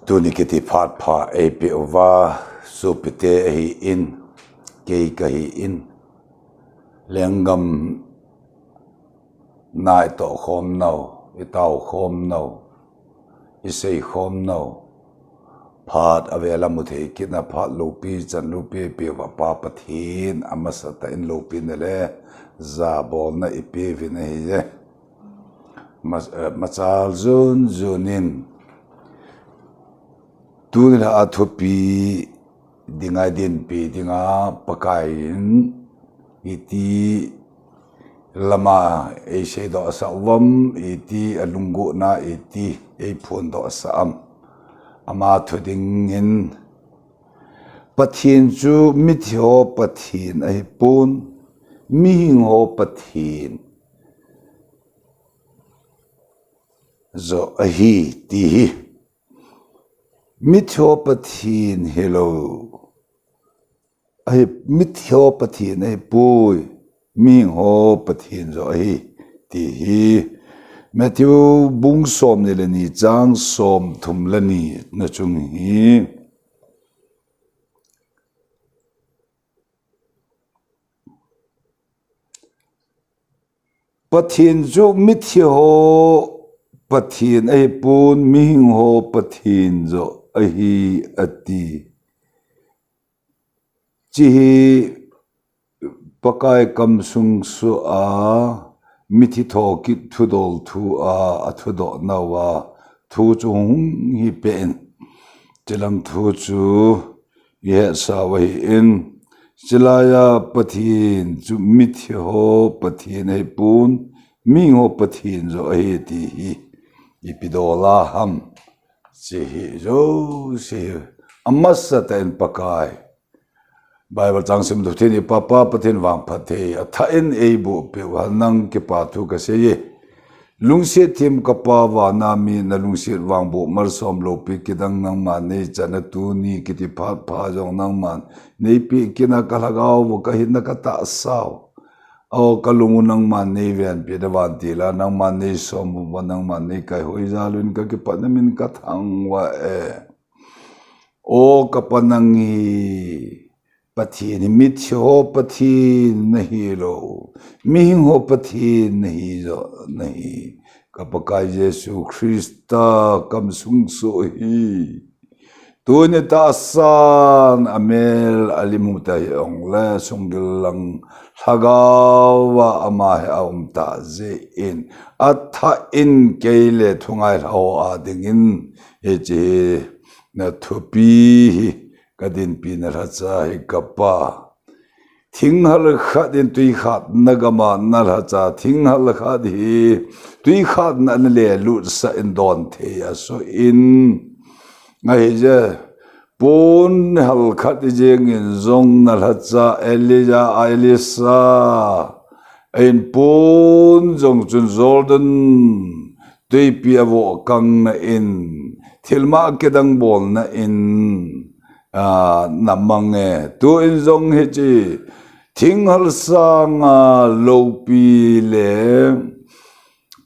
tuni kiti phat pha epi ova supite hi in kei ka hi in lengam nai to khom nau itau khom nau isei khom nau phat avela muthei kina phat lupi chan lupi pi wa pa pathin amasata in lupi nele za bol na ipi vine hi je machal zun zunin tunila Thupi dingai din pi dinga pakain iti lama e se do savam iti alungu na iti e phun do sam ama thuding in pathin chu mithyo pathin ai pun mihing ho pathin zo ahi ti mithyo pathin hello ai mithyo pathin ai pui mihing ho pathin zo ahi ti Matthew bung som ni lani chang som thum lani na chung hi pathin chu mithyo ho pathin ai pun mihing ho pathin zo ahi ati chi pakai kam sung su a mithi tho ki thudol thu a athudo nawa thu chung hi pen chilang thu chu ye sa wai in chilaya pathin chu mithi ho pathin ai pun ming ho pathin zo ai ti hi ipidola ham chi hi zo si amasa ten pakai Bible chang sim du thini papa pathin wang phathe atha in eibu pe wanang ke pa thu ka se ye lungse thim ka pa wa na mi na lungse wang bo mar som lo pe kidang nang ma ne chana tu ni kiti pha pha jong nang man nei pi kina ka lagaw bo ka hin na ka ta saw o kalungu nang man nei ven pe da wan ti la nang man nei som bo nang man nei kai hoi zalun ka ke pa na min ka thang wa o ka panangi pathin mithyo pathin nahi lo mihing ho pathin nahi zo nahi kapakai Jesu Christa kam sung so hi tune ta san amel alimuta ong la sunglang hagawa ama aum ta ze in atha in keile thungai ho adingin eje na Thupi kadin pina racha hi kapa thinghal khadin tui khat nagama nalhacha thinghal khadi tui khat na le lu sa in don the so in ngai je pon hal khat jeng in zong nalhacha elisa in pon zong chun Jordan tui pi avo kang na in thilma kedang bol na in namange tu in zong he chi thinghal sang lopi le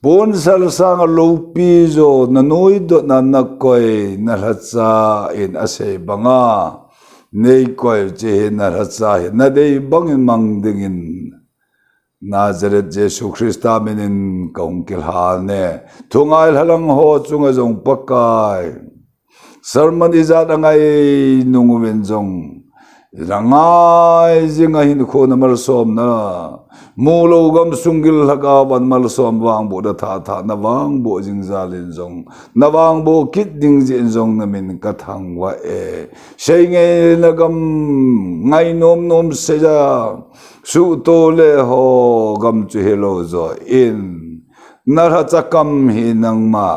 pon sal sang lopi zo na noi do na nakoi na hacha in ase banga nei koi che na hacha na dei bang in mang ding in Nazareth Jesu Christa minin kaung kilha ne thungai halang ho chunga zong pakai Sermon izat angai nungu wenzong rangai zinga hin ko na malsom na mulo gam sungil haga ban malsom wang bo da tha na wang bo jing zalin zong na wang bo kit ding jin zong na min ka thang wa sei nge na gam ngai nom se ja su to le ho gam chu hello zo in na ha chakam hi nang ma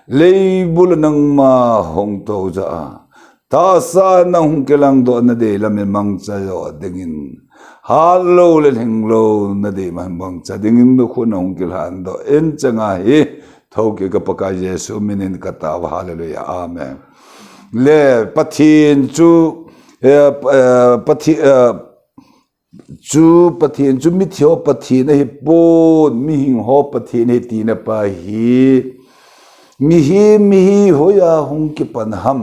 Leibul nang ma hong to ja ta sa na hong kelang do na de la me mang cha yo dingin hallo le heng lo na de ma mang cha dingin do khu na hong kel han do en changa hi thoke ka paka Jesu minin ka ta hallelujah amen le pathin chu pathin chu mithyo pathin hi pon mihing ho pathin hi ti na pa hi mihi hoya hung ki pan ham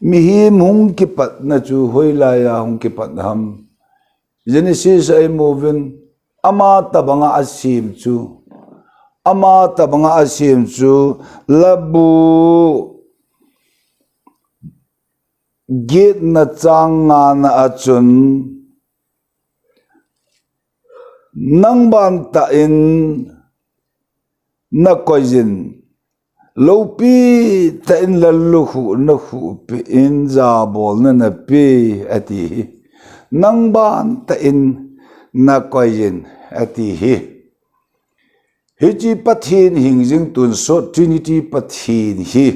mihi hung ki pat na chu hoila ya hung ki pan ham Genesis ay movin ama tabanga asim chu ama tabanga asim chu labu git na changa na achun nang ban ta in na koizin lopi ta in lalu na hu pi in za bol na pi ati nang ban ta in na koizin ati hi chi pathin hingjing tun so trinity pathin hi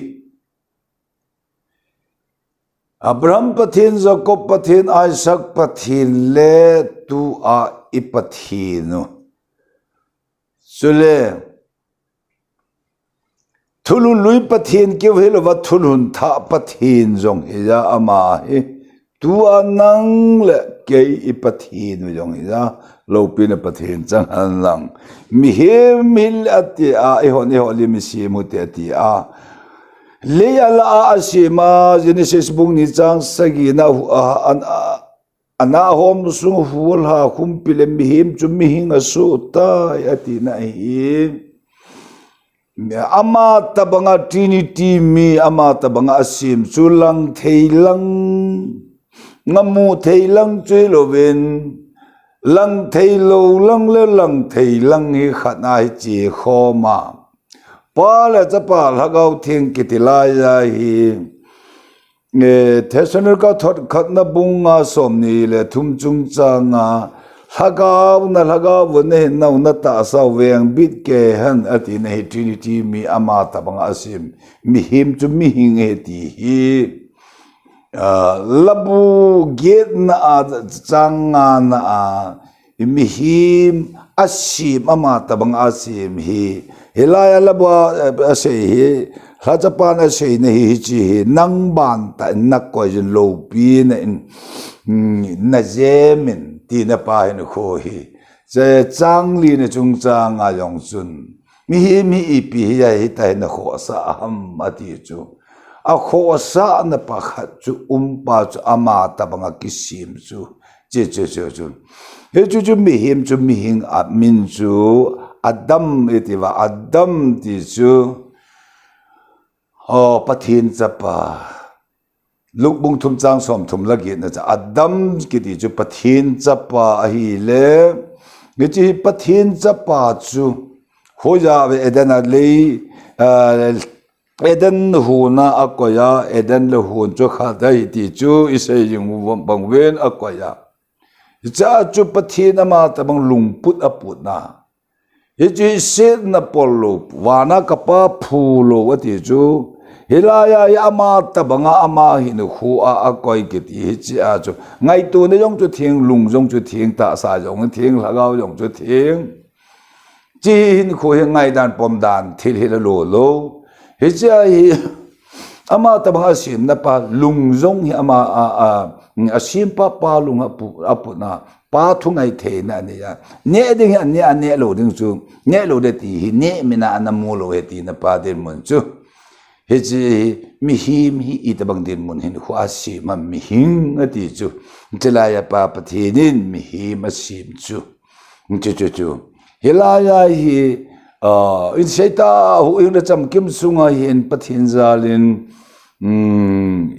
Abraham pathin Jacob pathin Isaac pathin le tu a ipathinu sule thulun lui pathin ke helo wa thulun tha pathin jong ya ama hi tu anang le ke ipathin jong ya lo pin pathin chang an lang mi he mil ati a e hon e holi mi si mu te ati a le ala asima Genesis bung ni chang sagina ana hom sung hul ha khum pile mi him chu mi hing asu ta ati na hi ama tabanga trinity mi ama tabanga asim chulang theilang ngamu theilang cheloven lang theilo lang le lang theilang hi khana hi chi khoma pa la cha pa lagau thing kitilaya hi thesanel ka thot khatna bunga somni le thum chung changa lagaw ne na na ta sa weng bit ke han ati na trinity mi ama tabang asim mi him chu mi hing eti hi labu get na changa na mi him asim ama tabang asim hi hilaya labu ase hi Rajapan ase na hi chi nang ban ta nak ko jin lo pi na zemin ti na pa hin kho hi ze chang li na chung chang a yong chun mi hi mi ipi ya hi ta na kho sa ham ati chu a kho sa na pa khat chu pa chu ama ta banga kisim chu che he chu mi him chu mi hing a min chu adam iti wa adam ti chu pathin chapa luk bung thum chang som thum lagi na cha adam ki ti chu pathin chapa hi le ngi chi pathin chapa chu hoja ve edana le eden huna akoya eden le hun chu kha dai ti chu isei jing bang wen akoya cha chu pathin ama tabang lungput aput na hi set na polo wana kapa phulo ati chu hilaya ya ama tabanga ama hin khu a koi kiti hi chi a chu ngai tu ne jong chu thing lung jong chu thing ta sa jong thing lagaw jong chu thing chi hin khu he ngai dan pom dan thil hi lo lo hi cha hi ama tabanga sim na pa lung jong hi ama a sim pa lung apu na pa thu ngai the na ne ya ne ding ne lo ding chu ne lo de ti hi ne mina anamu lo he ti na pa den mun chu he chi mi him hi itabang din mun hin khwa si ma mi hing ati chu chelaya pa pathinin mi hi ma sim chu chu hilaya hi in seita hu in cham kim sunga hin pathin zalin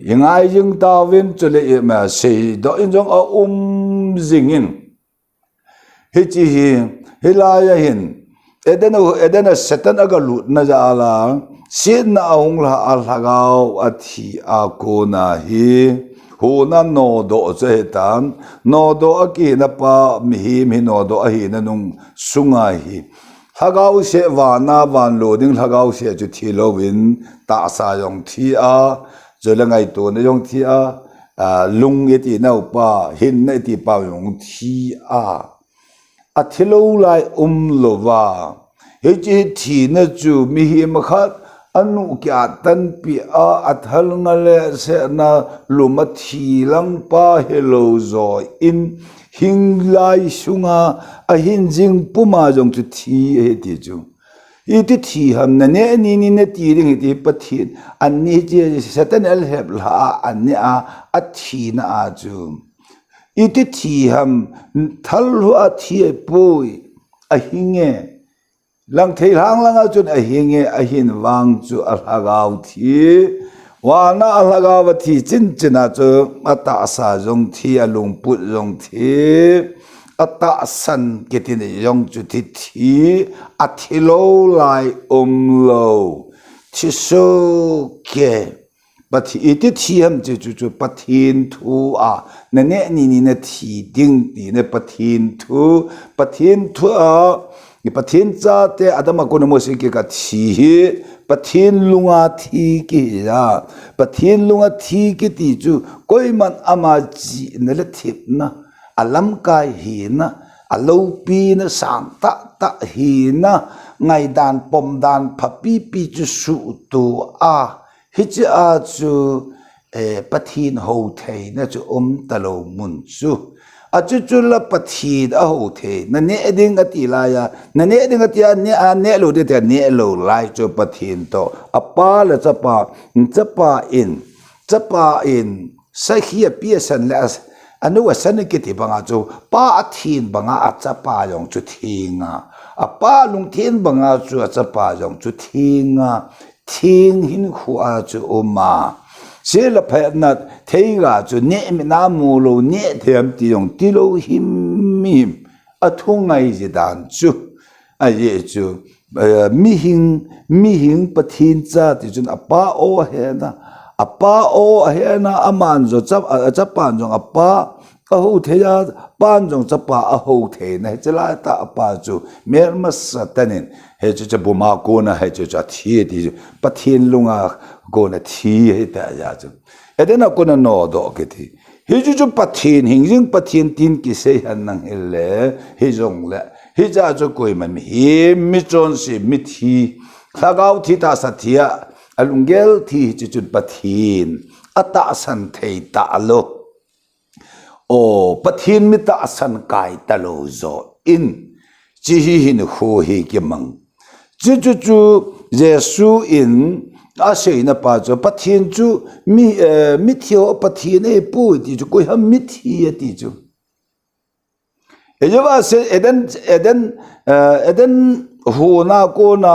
yangai jing ta wen chule ma se do in jong a zingin he chi hi hilaya hin edena setan aga lut na jala sin na ong la al hagaw athi ako na hi ho na no do che tan no do aki na pa mi hi no do a hi na nung sunga hi hagaw se wana van loading hagaw se chu thilowin ta sa yong thi a zolangai to na yong thi a lung eti na pa hin na ti pa yong thi a thilo lai lova he chi thi na chu mi hi ma khat anu kya tan pi a athal ngale se na luma thi lang pa hello zo in hing lai sunga a hin jing puma jong chu thi he ti chu iti thi ham na ne ni ni na ti ring iti pathin an ni je satan al heb la an ne a thi na a chu iti thi ham thal hu a thi pui a hinge lang thei hang lang a chun a hinge a hin wang chu a hagau thi wa na a hagau thi chin china chu ata sa jong thi a lung put jong thi ata san ketin yong chu thi a thilo lai lo thi so ke but iti thi ham chu pathin thu a na ne ni na thi ding ni na pathin thu a ni pathin cha te adama ko mo se ke ka thi pathin lunga thi ki ya pathin lunga thi ki ti chu koi man ama ji na le thip na alam kai hi na alo pi na sang ta hi na ngai dan pom dan phapi pi chu su tu a hi cha chu pathin ho thei na chu talo mun chu a chu la pathin a ho thei na ne ding ati la ya na ne ding ati ne lo de ne lo lai chu pathin to apa la chapa in sa hi pi san la anu asan ke ti banga chu pa athin banga achapa yong chu thinga apa lung thin banga chu achapa yong chu thinga thing hin khu a chu oma se la pha na theiga chu ne mi na mu lo ne them ti yong ti lo him athungai ji dan chu a ye chu mihing pathin cha ti chun apa o he na aman zo chapan jong apa a ho theya pan jong chapa a ho the na chela ta apa chu mer ma satanin he chu buma ko na he chu thi ti pathin lunga ko na thi he ta ya chu edena ko na no do ke thi he chu pathin hingjing pathin tin ki se han nang hele he jong le he cha chu koi man hi mi chon si mithi khagau thi ta sathia alungel thi chu pathin ata san thei ta lo o pathin mi ta san kai ta lo zo in chi hi hin ho hi ki mang chu jesu in a sei na pa chu pathin chu mi thio pathin e pu ti chu ko ham mi thi ti chu ejawa se eden ho na ko na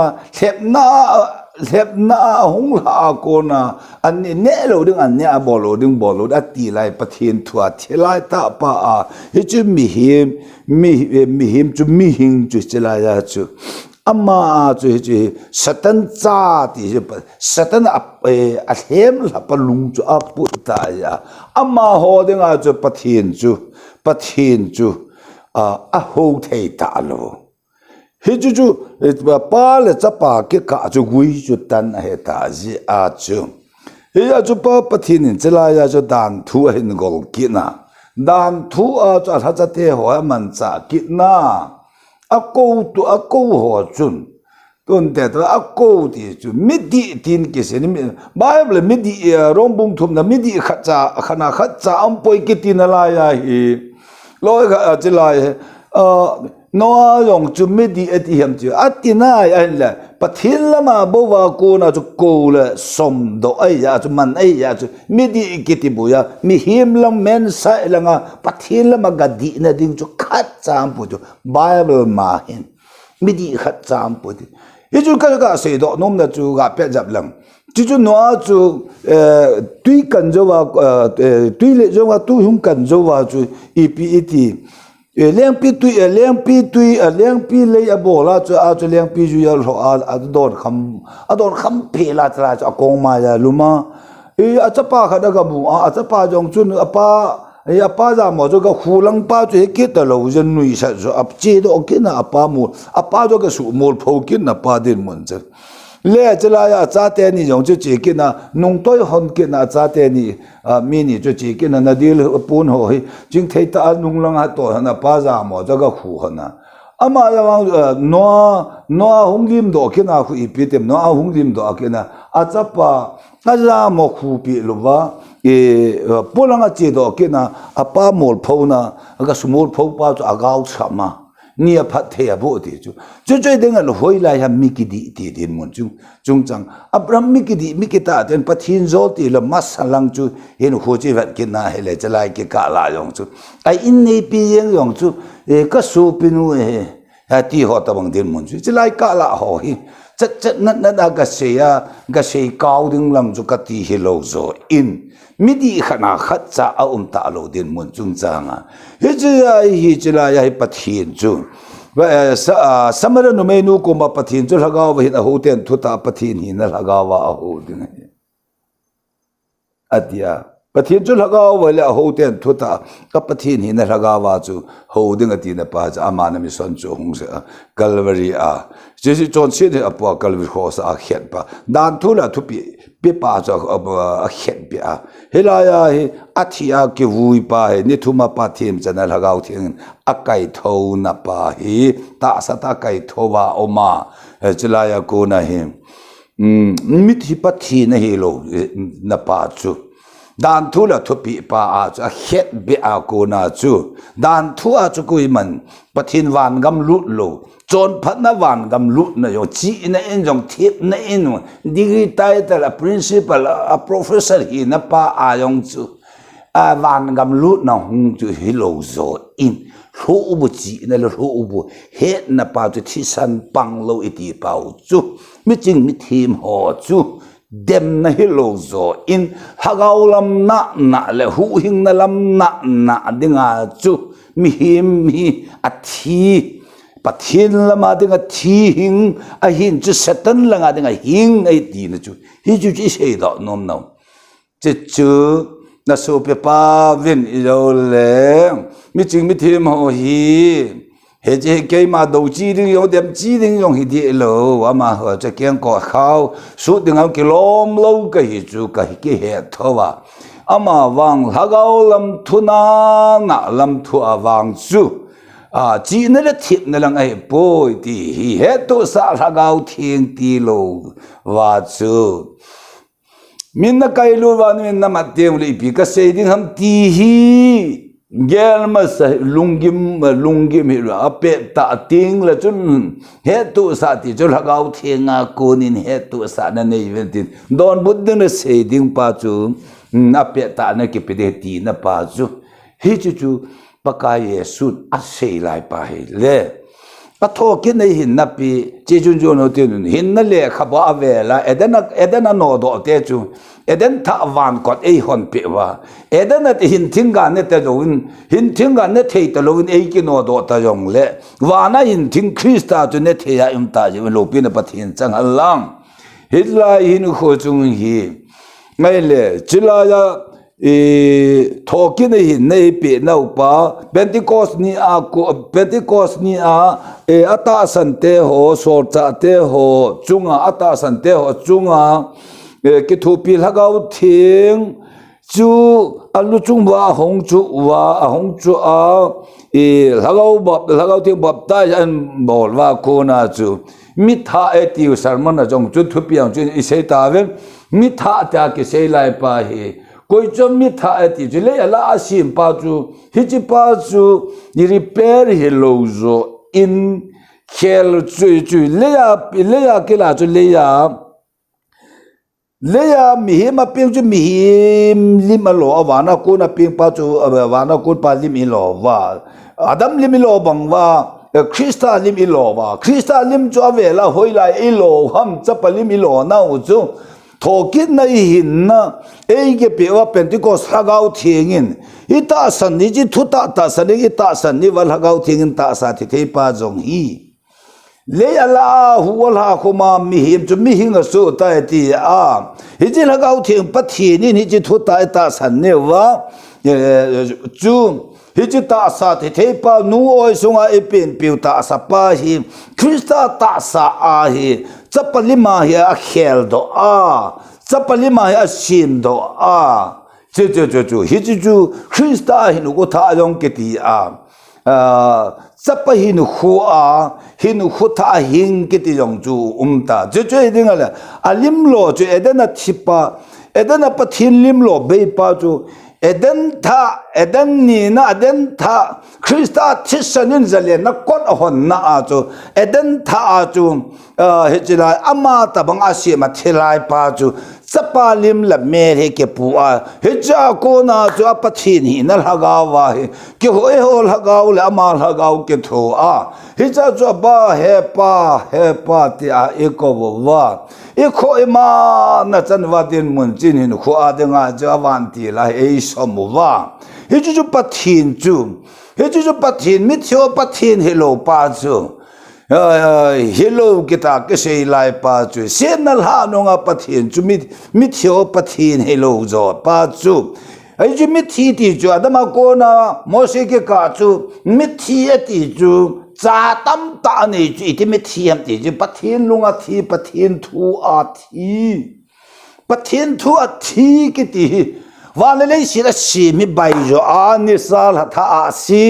lep na hong la ko na an ne lo ding an ne bolo da ti lai pathin thua thelai ta pa a hi chu mi him chu mihing chu chela ya chu ama chu satan cha ti satan a hem la pa lung chu a pu ta ya ama ho ding a chu pathin chu a ho thei ta lo he chu pa le chapa ke ka chu gui chu tan he ta ji a chu he ya chu pa pathin chela ya chu dan thu hin gol ki na dan thu a cha tha cha te ho man cha ki na a ko ho chun ton te to a ko ti chu midi tin ki se ni bible midi rom bung thum na midi kha cha am poi ki tin la ya hi loi ga chela noa yong chu midi ati hem chu atina an la pathin lama bowa ko na chu ko le som do ai ya chu man ai ya chu midi kiti buya mi him lam men sa langa pathin lama gadi na ding chu khat cham pu chu bible ma hin midi khat cham pu ti ye chu ka se do nom na chu ga pe jap lang chu noa chu tui kan jo wa tui le jo wa tu hum kan jo wa chu iti liang pi le ya bola chu a chu liang pi ju ya ro a dor kham phe la tra chu akong ma ya luma a chapa kha da ga mu a chapa jong chun apa za mo jo ga hulang pa chu ke ta lo jen nui sa jo ap che do ke na apa jo ga su mol pho ke na pa din mon che le chela ya cha te ni jong chu che ke na nong toi hon ke na cha te ni mi ni chu che ke na dil pun ho hi jing thei ta nung lang ha to na pa za mo za ga khu hana ama ya wang no hung lim do ke na khu ipi tem no hung lim do ke na a cha pa a za mo khu pi lo wa polanga che do ke na apa mol pho na ga su mol pho pa chu agau chama nia phat the bo ti chu ding an hoi lai ha mikidi ti din mun chung chang abram mikita ten pathin zo ti la masalang chu hin ho chi vat kin na hele chalai ki ka la yong chu ai in nei pi yeng yong chu ka su pinu ha ti ho ta bang din mun chu chalai ka la ho hi chat na ga se kau ding lam chu ka ti hi lo zo in midi khana khat cha a ta lo din mun chung changa hi chila ya pathin chu samara no menu ko ma pathin chu lagaw ba hin a ho ten thuta pathin hi na lagawa a ho din atia pathin chu lagaw ba le ho ten thuta ka pathin hi na lagawa chu ho ding ati na pa cha amana mi son chu hung sa calvary a jesi chon se de apwa calvary cross a khet pa dan thula thupi pe pa cha a khet bi a helaya hi athia ke vui pa he ni thuma pa them chana lagaw thing akai tho na pa hi ta sa ta kai thowa oma chalaya ko na hi mithi pathi na hi lo na pa chu dan thu la thupi pa a cha het be a ko na chu dan thu a chu kui man pathin wan gam lut lo chon phat na wan gam lut na yo chi na en jong thip na en degree title a principal a professor hi na pa a yong chu a wan gam lut na hung chu hi lo zo in ho bu chi na lo ho bu het na pa chu thi san pang lo iti pau chu mi ching mi thim ho chu dem na hi lo zo in hagaw lam na le hu hing na lam na dinga chu mi him hi a thi pathin lama dinga thi hing a hin chu satan langa dinga hing ai ti na chu hi chu chi sei do nom no chu na so pe pa vin i lo le mi ching mi thim ho hi he je ke ma do chi ding yo dem chi ding yong hi di lo wa ma ho che keng ko khao su ding ang kilom lo ka hi chu ka hi ke he thowa ama wang hagaw lam thuna na lam thu awang chu chi na le thip na lang ai poi ti hi he to sa hagaw thing ti lo wa chu min na kai lu wa min na ma tem le pi ka se ding ham ti hi gel ma sa lungim hi a pe ta ting la chun he tu sa ti chu lagaw thinga konin he tu sa na nei ventin don buddha na se ding pa chu a pe ta na ki pe de ti na pa chu hi chu pa ka yesu a sei lai pa hi le pa tho ki nei hin na pi che chun jo no te hin na le kha ba ve la edana no do te chu eden tha van kot ei hon pe wa eden at hin thinga ne te join hin thinga ne thei ta loin ei ki no do ta jong le wana hin thing krista tu ne the ya im ta ji lo pi na pathin chang alang hitla hin kho chung hi ngai le chila ya thoki ne hin nei pe nau pa pentecost ni a ata san te ho so cha te ho chunga ata san te ho chunga cái Thupi lagaw thieng chu alu chung wa hong chu lagaw thieng bap ta an bol wa ko na chu mitha eti sarman na jong chu Thupi ang chu isei ta ven mitha ta ke sei lai pa hi koi chom mitha eti chu le ala asim pa chu hi chi pa chu ni repair hi lo zo in khel chu le ya ke la chu leya mihim a ping chu mihim lim a lo awana ko na ping pa chu awana ko pa lim i lo wa adam lim i lo bang wa krista lim i lo wa krista lim chu avela hoila i lo ham chapa lim i lo na u chu thokin na hin na ei ge pe wa pentecost hagaw thingin ita san ni ji thuta ta san ni ita san ni wal hagaw thingin ta sa thi thei pa jong hi le ala huwal ha khoma mihim chu mihing so ta ti a hi ji lagaw thing pathi ni ni ji thu ta ta san ne wa chu hi ji ta sa the pa nu oi sunga e pen piu ta sa pa hi krista ta sa a hi chapalima hi a khel do a chapalima hi a sim do a chu hi ji chu krista hi nu ko tha jong ke ti a sapa hin khu tha hing ki ti jong chu ta chu ding ala alim lo chu edana thipa edana pathin lim lo be pa chu Eden ni na Eden tha Christa thisanin zale na kot hon na a chu Eden tha a chu hechila ama tabang asima thilai pa chu Sapalim la mere ke pua hecha ko na chu apathin hi na lagawa he ke hoi hol hagaw la ama hagaw ke tho a hecha chu ba he pa ti a eko wa eko ema na chan wa tin mun chin hin khu a de nga cha wan ti la e som wa hechu chu pathin chu hechu chu pathin mi thio pathin hello pa chu hello kita ke sei lai pa chu senal ha no nga pathin chu mi thio pathin hello zo pa chu ai chu mi thi ti chu adama ko na mo se ke ka chu mi thi ti chu cha tam ta nei chu ti mi thi am ti chu pathin lunga thi pathin thu a thi ke ti wa le le si la si mi bai jo a ni sal tha a si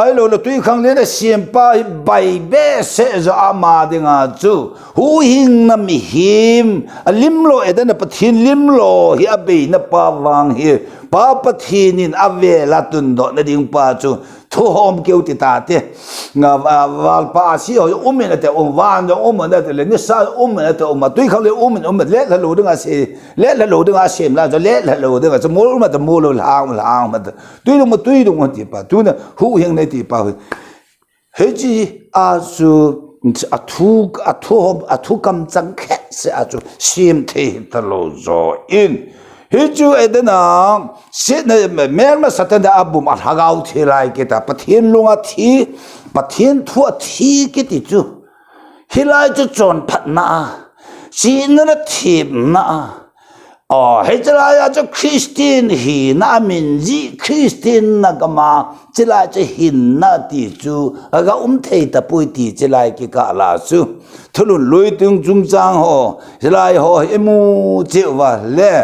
ai lo tui khang le na siam pa bai be se zo ama dinga chu hu hing na mi him lim lo edana pathin lim lo hi abe na pa wang hi pa pathin in ave la tun do na ding pa chu thu hom keu ti ta te nga wal pa si ho na te wan do na te le ni sa na te ma tui khang le le la lo dinga se le la lo dinga sem la zo le la lo dinga zo mo ma te mo lo lang ma tui do ma ti pa tu na hu hing na ti pa heji azu atu kam chang khe se azu sim the ta lo zo in heju edena sit na mer ma satan da abu ma hagau the lai ke ta pathin lunga thi pathin thu thi ke ti chu hilai chu chon phat na sin na thi na hejala ya cho Christian hi na min ji Christian na kama chila che hin na ti chu aga thei ta pui ti chila ki ka la su thulun loi tung chung chang ho chila ho emu che wa le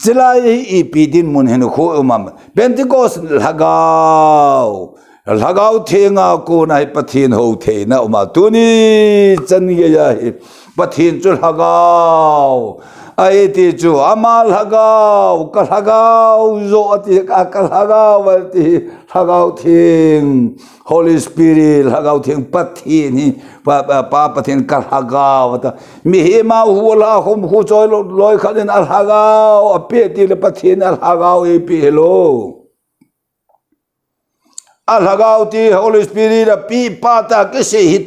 chila i pi din mun hen kho ma Pentecost lagaw thenga ko na pathin ho the na ma tu ni chan ye ya pathin chu lagaw ai ti chu amal hagaw kal hagaw zo ati kal hagaw ti hagaw thing Holy Spirit hagaw thing pathin hi pa pathin kal hagaw ta mi he ma huala hom hu choi loi khalin al hagaw ape ti le pathin al hagaw e pi hello al hagaw ti Holy Spirit pi pa ta ke se hi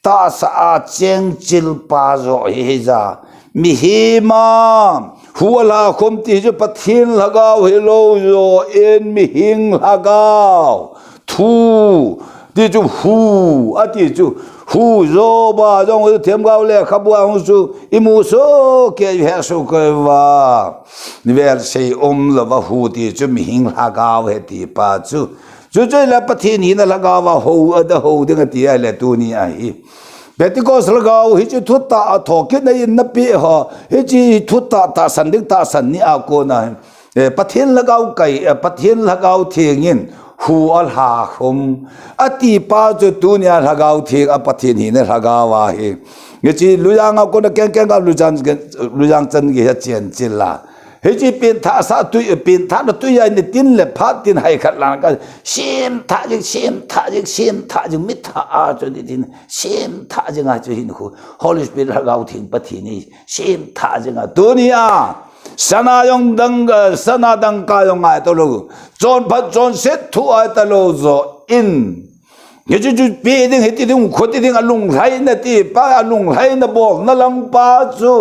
ta sa a cheng chil pa zo hi za mi hi ma huala khom ti ju pathin lagaw hello zo en mi hing lagaw thu ti ju hu ati ju hu zo ba jong them gaw le khabwa hu su imu so ke he so ke wa ni ver sei la wa hu ti ju mi hing lagaw he ti pa chu la pathin hi na lagaw ho da ho de ti le tu ni ai Pentecost lagaw hi chu thutta thokin na in na pi ha hi chi thutta ta san ni a ko na pathin lagaw kai pathin lagaw thengin hu al ha khum ati pa chu tu nya lagaw theng a pathin hi na lagawa hi nge chi luyang ko na ken ga luyang chan ge chen chila heji pin tha sa tu pin tha na tu ya ni tin le phat tin hai khat lang ka sim tha jing mit tha a chu ni tin sim tha jing a chu hin khu Holy Spirit hagaw thing pathi ni sim tha jing a dunia sana dang ka yong ai to lo chon set thu ai ta lo zo in ye chu pe ding he ti ding kho ti ding alung lai na ti pa alung lai na bol na lang pa chu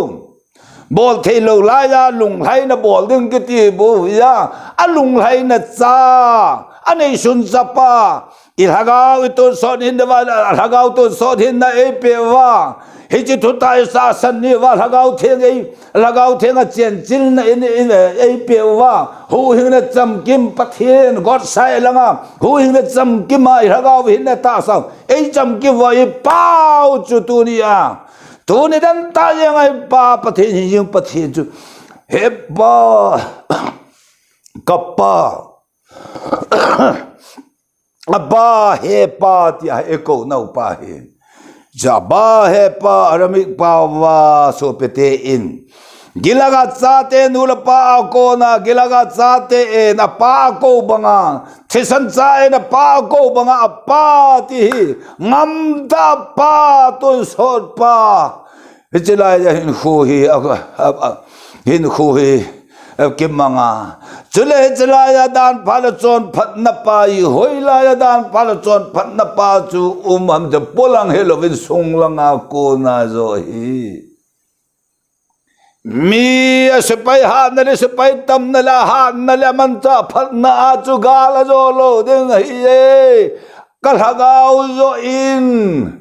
bol thei lo la ya lung hai na bol ding ke ti bo ya a lung hai na cha anei sun zapa il hagaw to son hin da hagaw to son hin na e pe wa he chi thu tai sa san ni wa hagaw theng a chen chil na in e pe wa hu hin na cham kim pathen god sai langa hu hin na cham kim mai hagaw hin na ta sa e cham kim wa e pau chu tu ni ya tu ni dan ta yang ai pa pathin hin pathin chu he ba kappa aba he pa ti e ko nau pa he ja ba he pa aramik pa wa so pete in gilaga chate nula pa ko na gilaga chate e na pa ko banga thisan cha e na pa ko banga apa ti ngam da pa ton sot pa chilai ya hin khu hi kim manga chule chila ya dan phala chon phat na pa I hoila ya dan phala chon phat na pa chu am de polang helovin sung langa ko na zo hi mi sepai ha na le sepai tam na la ha na le man cha phat na a chu gala zo lo ding hi e kal hagau zo in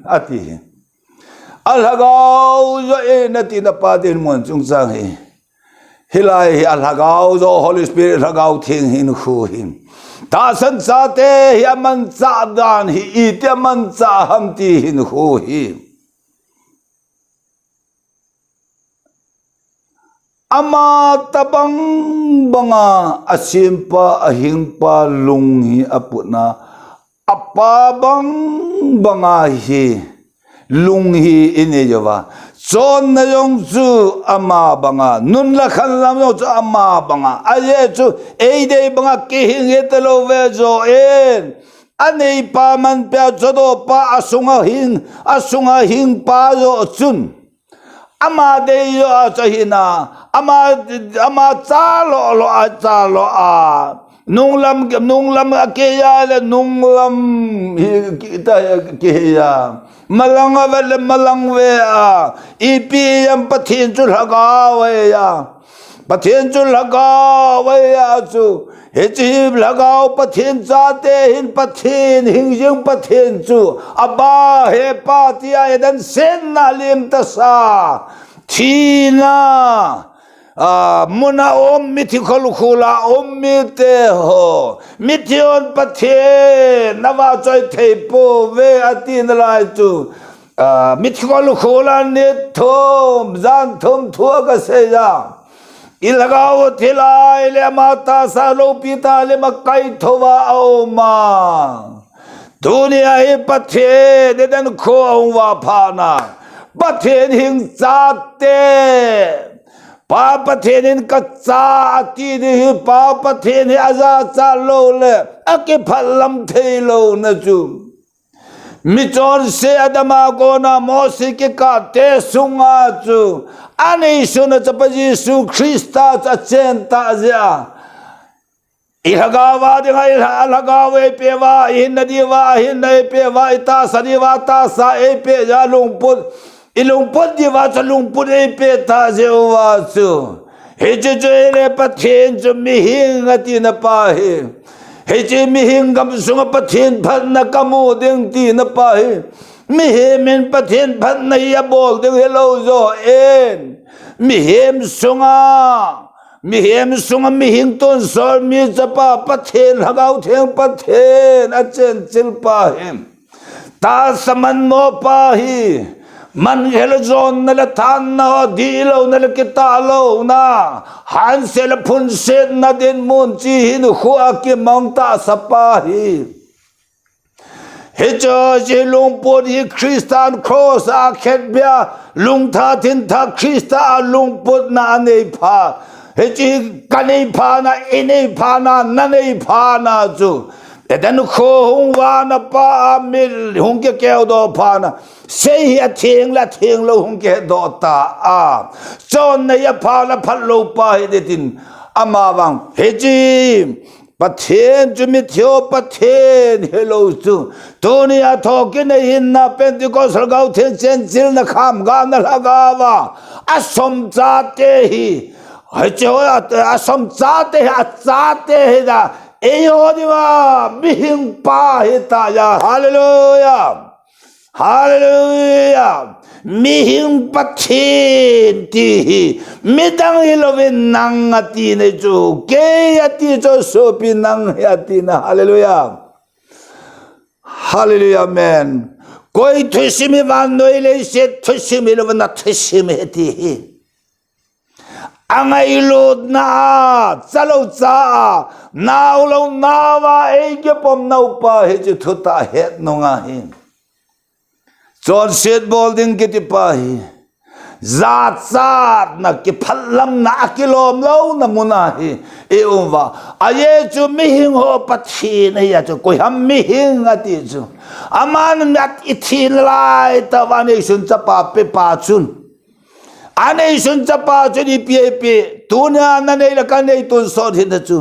ati al hagau zo in ati na pa din mon chung sang hi hilai al hagau zo Holy Spirit hagau thing hin khu hin ta san sa te hi man cha dan hi I te man cha ham ti hin khu hi ama tabang banga asimpa ahingpa lunghi apuna apa bang banga hi lunghi ine jawa chon na yong chu ama banga nun la khan lam yo chu ama banga aye chu ei dei banga ki hing etelo ve zo en anei pa man pe chodo pa asunga hing pa zo chun ama de yo chahina ama cha lo a nunglam akeya le nunglam kita keya malang we a ipi yam pathin chul haga we ya pathin chul haga we ya chu he chi lagao pathin chate hin pathin hingjing pathin chu aba he patia edan sen na lim ta sa thina muna mithi khula mite ho mithion pathe nawa choi theipo ve atin lai tu mithi khula ne thom zan thom thua ka se ya ilagao thilai le mata sa lo pita le makai thowa au ma dunia hi pathe de dan kho wa phana pathe hing chate Papa Thenin Katsa Ati Papa Theni Aza Chalo Le Ake Phalam Thelo Naju Michon Se Adama Gona Mosi Ke Kate Sunga Chu Ani Suna Chapaji Su Krista Chachenta Zia Ihagawa Dinga Ilagawe Pewa Hinadiwa Hinai Pewa Ita Sadiwa Tasa Epe Jalungput Ilungput di wa lungput epe ta jewa chu heje jele pathen chu mihing ati na pa he heje mihing gam sunga pathen phan na kamu ding ti na pa he mihem pathen phan na ya bol ding hello zo en mihem sunga mihing ton sol mi chapa pathen hagau theng pathen achen chil pa he ta saman mo pa hi man helo zon na la than na dilo na la kitalo na han se la phun se na den mun chi hin khua ki mong ta sapa hi he cho je lung po hi Christian cross a khet bia lung tha tin tha Christa lung pot na nei pha he chi kanei pha na inei pha na nanei pha na chu edan kho hung wa na pa mil hung ke keo do pha na sei hi thing lo hung ke do ta a chon na ya pha la phat lo pa hi de tin ama wang he ji pathen chu mi thio pathen hello chu dunia tho ke ne hin na pentecost gau the chen chil na kham ga na laga wa asom cha te hi ha cho asom cha te hi da Eyodiwa mihing pa hita ya hallelujah hallelujah mihing pathin ti midang ilovin nang ati ne ju ke ati jo sopi nang ati na hallelujah hallelujah amen koi thushimi van noile se thushimi ilovin na thushimi ti angai lud na chalo cha now lo nawa ege pom nau pa he chu thuta het nonga hi chon set bolding kiti pa hi zat zat na ki phalam na kilom lo na muna hi e umwa aye chu mihing ho pathi na ya chu koi ham mihing ati chu aman mat ithi lai ta wani sun chapa pe pa chun ane sun chapa chu di pe tu na na nei la ka nei tu so thi na chu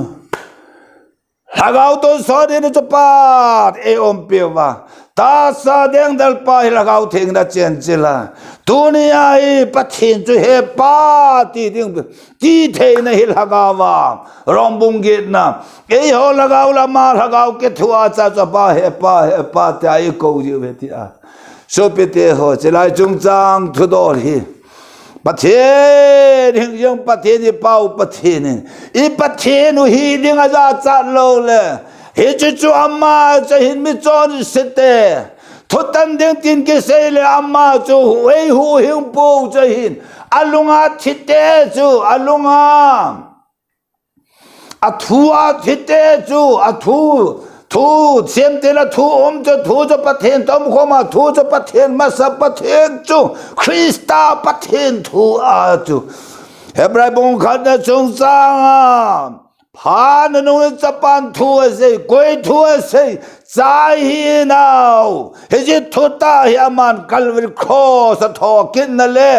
lagau tu so thi na chu pa e om pe wa ta sa deng dal pa lagau thing na chen chila dunia hi pathin chu he pa ti ding ti the na hi lagawa rom bung git na e ho lagau la ma lagau ke thua cha cha pa he pa ta i ko ji ve ti a so pe te ho chelai chung chang thu do hi pathin hing yang pathin ni pau pathin i pathin hi ding a za cha lo le he chu amma cha hin mi chon sete thotan ding tin ke se le amma chu wei hu hing po cha hin alunga thite chu alunga athua thite chu athu thu sem te la thu om chu thu cho pathen tom khoma thu cho pathen ma sa pathen chu krista pathen thu a chu hebrai bong khat na chung sang phan nung chapan thu se koi thu se sai hi now he thota hi aman kalvil cross tho kin na le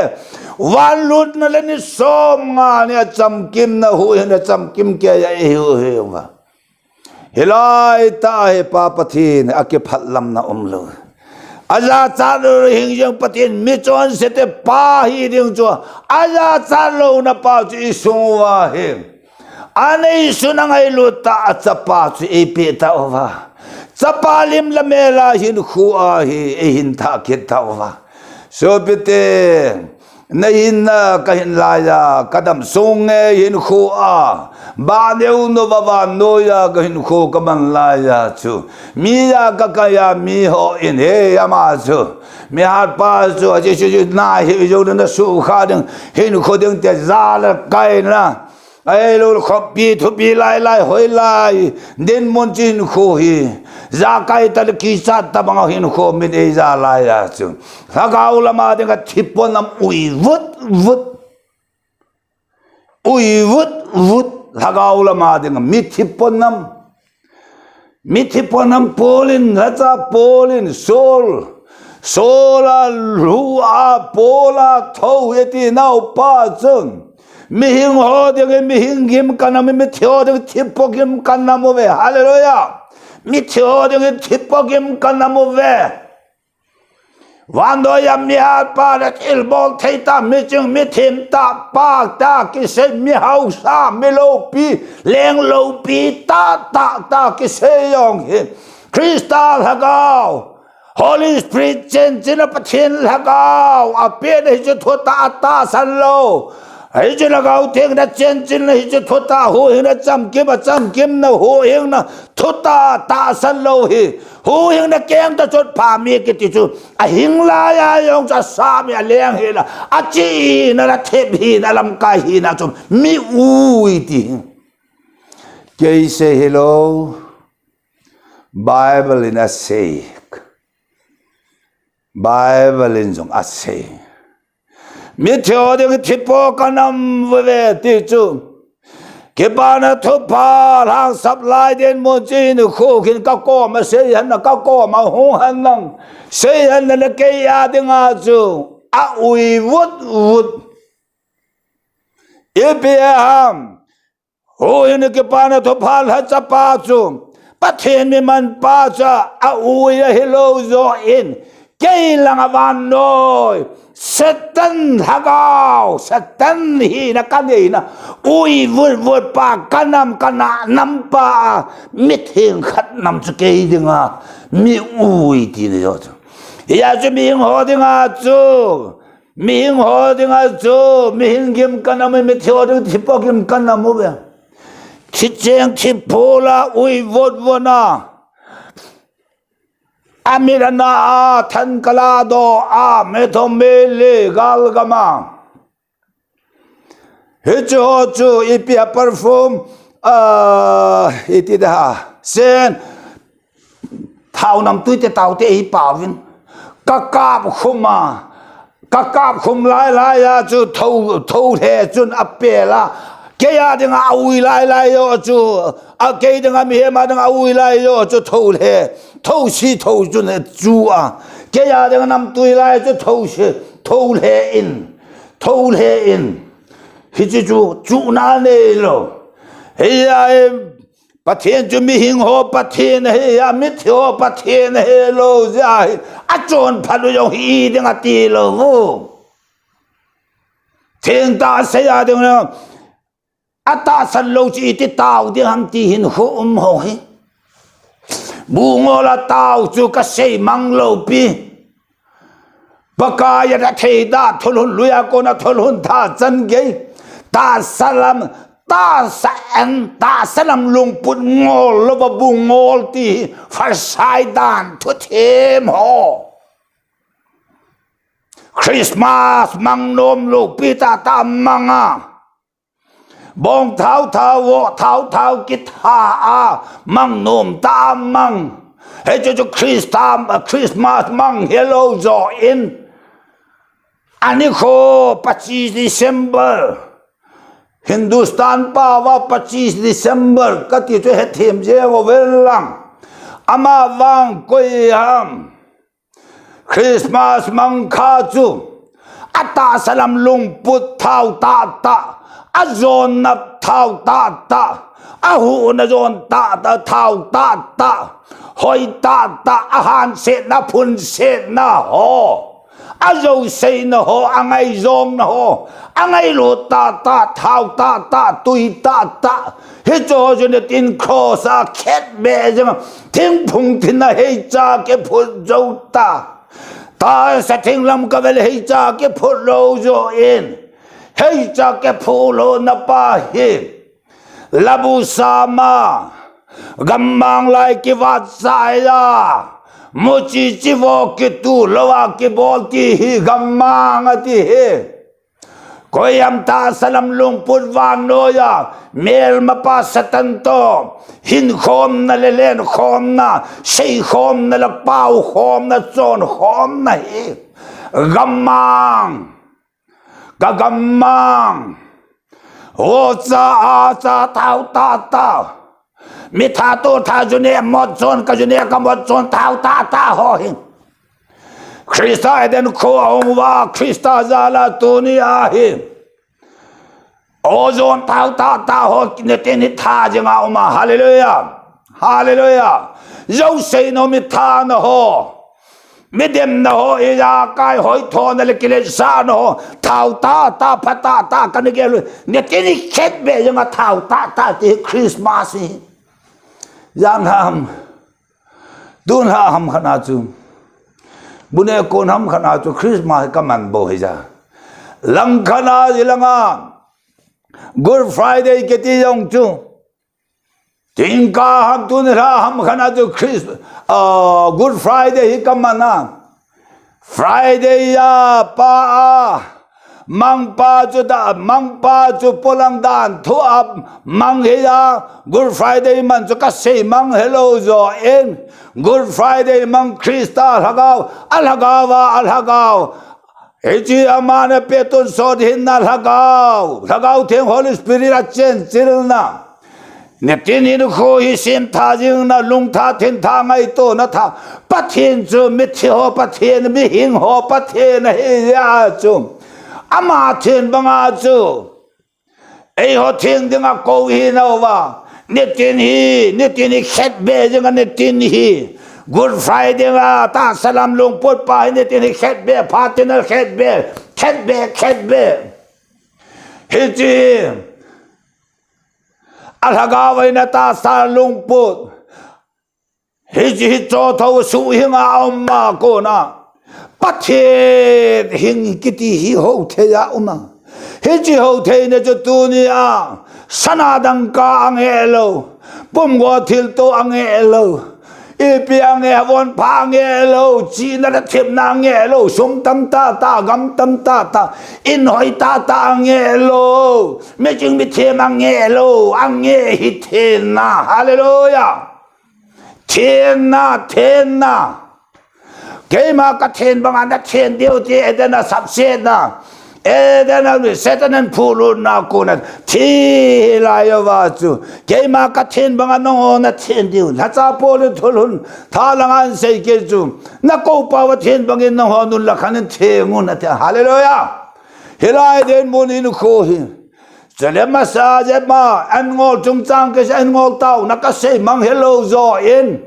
wan lut na le ni som nga ne cham kim na hu na cham kim ke ya hu he wa hilai ta he pa pathin ake phatlam na umlo aja chalo hing jang pathin mi chon se te pa hi ding cho aja chalo na pa chi suwa he ane sunangai luta chapa chu epe ta ova chapa lim la mela hin khua hi e hin tha ke ta ova so pete na hin ka hin la ya kadam sung e hin khua ba neu no ba no ya ka hin khu ka man la ya chu mi ya ka ya mi ho in he ya ma chu mi hat pa chu a che chu na hi yo na su kha ding hin khu ding te za la kai na ai lo khopi thupi lai hoi lai den mon chin kho hi za kai tal ki sa ta bang hin kho min e za la ya chu ha ga ula ma de ga thipon nam ui vut ha ga ula ma de mi thipon nam polin racha polin sola lu a pola tho eti nau pa chung mihing ho de mihing gim kanam mi thio de thipo gim kanam ve hallelujah mi thio de thipo gim kanam ve wando ya mi ha pa de il bol theita mi chung mi thim ta pa ta ki se mi hau sa mi lo pi leng lo pi ta ki se yong hi crystal hagao Holy Spirit chen chen pathin hagao a pe de je thota ta san lo ai je lagau theng na chen chen hi je thota ho hi na cham kim na ho hi na thota ta san lo hi ho hi na keng ta chot pha mi ke ti chu a hing la ya yong cha sa mi a leng hi la a chi na la thep hi na lam kai hi na chum mi ui ti ke say hello Bible in a say Bible in jong a say mi theo de thipo kanam ve ti chu ke ba na thu pa lang sap lai den mo chi nu khu kin ka ko ma se han na ka ko ma hu han nang se han na ke ya de nga chu a ui vut e be ham ho yin ke pa na thu pa la cha pa chu pa then mi man pa cha a ui a hello zo in ke lang avan noi Satan hagao Satan hi na kanei na ui vut pa kanam kana nampa mithing khat nam chu ke dinga mi ui ti ne yo ya chu mi ho dinga chu mi gim kana mi thio de thipo gim kana mo be thi cheng thi pola ui vut na Amirana a than kalado a methomele galgama hecho chu ipia perfume itida sen thau nam tu te tau te hi pawin ka khuma các cáp khum lai ya chu thâu the chun apela kaya ding aui lai yo chu a ke ding mi ma ding aui lai yo chu thâu the thâu si thâu chun chu a kaya ding nam tui lai chu thâu the in hi chu na ne lo he ya Pathen chu mihing ho Pathen he ya mithi ho Pathen he lo ja a chon phalu yong hi ding a ti lo ngo thiên ta se ya ding na a ta san lo chi ti tao ding ham ti hin ho ho hi bu ngo la tao chu ka sei mang lo pi baka ya da thei da thulun luya ko na thulun tha chan ge ta salam ta salam lung put ngol lo ba bu ngol ti far sai dan thu them ho Christmas mang nom lo pi ta manga bong thao kit ha mang nom ta mang he cho Christmas mang hello zo in ani kho 25 December Hindustan pa wa 25 December ka ti cho he them je wo velang ama wang koi ham Christmas mang kha chu ata salam lung put thao ta azon na thao ta ahu na zon ta thao ta hoi ta ahan se na phun se na ho azo se na ho angai zong na ho angai lo ta thao ta tui ta he cho ne tin cross a khet be jang thing phung thin na he cha ke phun zo ta sa thing lam ka vel he cha ke phun lo zo in he cha ke phun lo na pa hi labu sama gammang lai ki wat sai ya mochi chi vo ki tu lowa ki bol ki hi gammang ati he koyam ta salam lung put van no ya mel ma pa satan to hin khom na le len khom na sei khom na la pau khom na chon khom na hi gammang o cha thao ta mi tha to tha june mo chon ka june ka mo chon thao ta ho hin Krista den kho ong wa Krista zala tu ni a hi o zon thao ta ho ne te ni tha janga oma hallelujah zo sei no mi tha na ho mi dem na ho ya kai hoi thon le kile sa no thao ta phata ta kan ge ne te ni khet be janga thao ta ti Christmas hi Giang ham Dun ham khana chu Bune kon ham khana chu Christmas ka man bo hi ja Lang khana jilanga Good Friday ke ti yong chu Tin ka ham tun ra ham khana chu Christmas Good Friday hi ka mana Friday ya pa mang pa chu polang dan thu ap mang he ya Good Friday man chu ka sei mang hello zo en Good Friday mang Krista alhagaw he chi amana petun sod hin na lhagaw theng Holy Spirit a chen chil na ne tin hin kho hi sim tha jing na lung tha thin tha ngai to na tha Pathen chu mithi ho Pathen mihing ho Pathen he ya chu ama thiên banga chu ei ho thiên dinga ko hi na wa ne tin hi khet be jinga ne tin hi Good Friday nga ta salam lung put pa ne tin hi khet be Pathen khet be hi chi alhagaw na ta sa lung put hi chi cho tho su hi nga amma ko na Pathen hing kiti hi ho the ya uma he chi ho the ne cho tu ni a sana dang ka ang elo pum go thil to ang elo e pi ang e won pa ang elo chi na thep na ang elo sum tam ta gam tam ta in hoi ta ang elo me ching mi the mang elo ang e hi the na hallelujah the na cái mà cái thiên bằng anh đã thiên điều thì để nó sắp xếp na để nó sẽ nên phụ luôn na cô na thì lại vào chú cái mà cái thiên bằng anh nó thiên điều là cha bố lên thôi luôn thà là anh sẽ cái chú na cô bảo thiên bằng anh nó luôn là khăn thiên ngon na hallelujah hilai đến muốn in khô hi cho nên mà sao vậy mà anh ngồi trong trang cái anh ngồi tàu na cái say mang hello rồi in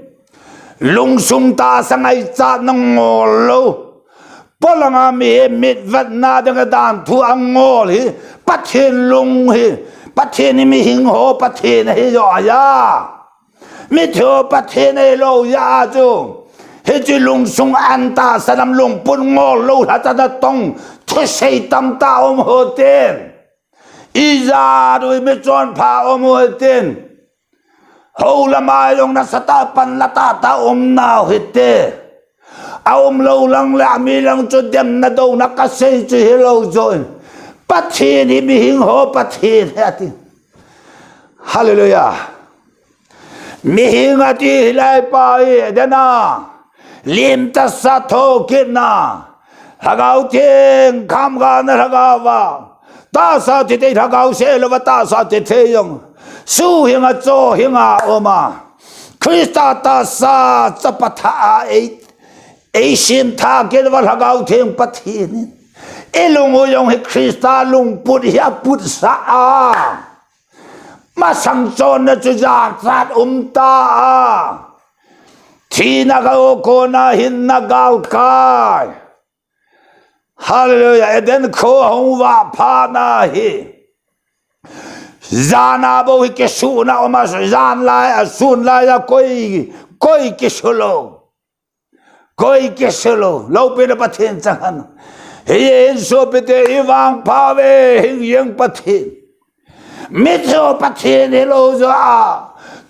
lung sung ta sang ai cha nang ngol lo polanga mi mit vat na dang dan thu ang ngol hi pathen lung hi pathen mi hing ho pathen hi yo ya mi tho pathen hi lo ya chu he chi lung sung an ta sanam lung pun ngol lo ha ta da tong thu sei tam ta ho ten iza đôi mi chon pha ho ten hầu là mai ông na sata pan lata ta nào hết thế, ông lâu lăng là mi lăng cho dem na đâu na cá sei chứ lâu rồi, bắt thiên thì mi hình hồ bắt thiên hết đi, hallelujah, mi hình ở đi lại bay đây na, liêm ta sa thô kia na, hagao thiên kham gan na hagao vào, ta sa thì thế hagao sẽ là ta sa thì thế yung su hinga cho hinga oma Krista ta sa chapatha ei sin tha ke wal hagau theng pathin elung oyong he Krista lung put ya put sa a ma sang chon na chu jak sat ta thi na ga ko na hin na gal kai hallelujah eden kho hong wa pha na hi Zana bo hi ke su na oma zan lai sun lai ya koi ke solo lo pe na pathen changan he so pe te iwang pa ve hing yang pathen mitho pathen lo zo a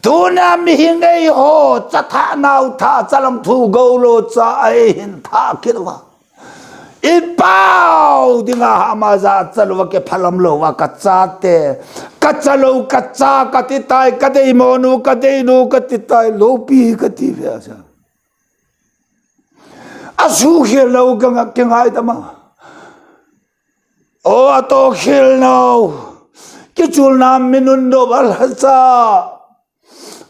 tu na mi hing ei ho cha tha nau tha chalam thu go lo cha ai hin tha kirwa Ipau dinga hamaza chalwa ke phalam lo wa kachate kachalo kacha katitai kadei monu kadei nu katitai lopi kati vyasa asu khel lo ganga kengai tama o ato khel no kichul nam minun do bal hacha